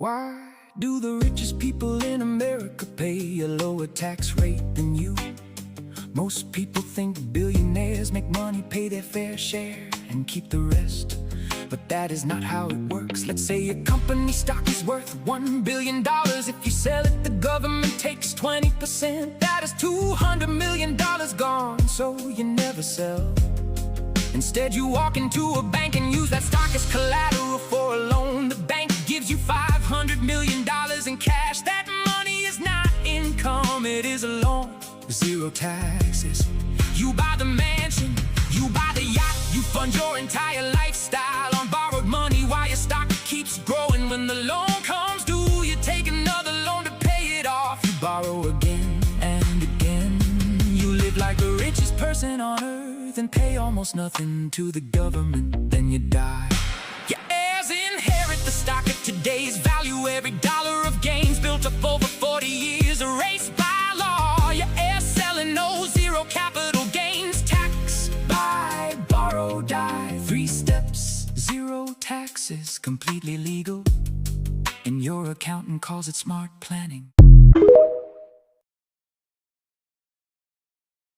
Why do the richest people in America pay a lower tax rate than you? Most people think billionaires make money, pay their fair share, and keep the rest. But that is not how it works. Let's say your company stock is worth $1 billion. If you sell it, the government takes 20%. That is $200 million gone, so you never sell. Instead, you walk into a bank and use that stock as collateral for a loan. The bank gives you $500 million in cash. That money is not income, it is a loan. Zero taxes. You buy the mansion, you buy the yacht, you fund your entire lifestyle on borrowed money while your stock keeps growing. When the loan comes due, you take another loan to pay it off. You borrow again and again. You live like the richest person on earth and pay almost nothing to the government, then you die. Your heirs inherit the stock of today's value. Every dollar of gains built up over 40 years, erased by law. Your heirs selling no zero capital gains tax. Buy, borrow, die. 3 steps, 0 taxes, completely legal. And your accountant calls it smart planning.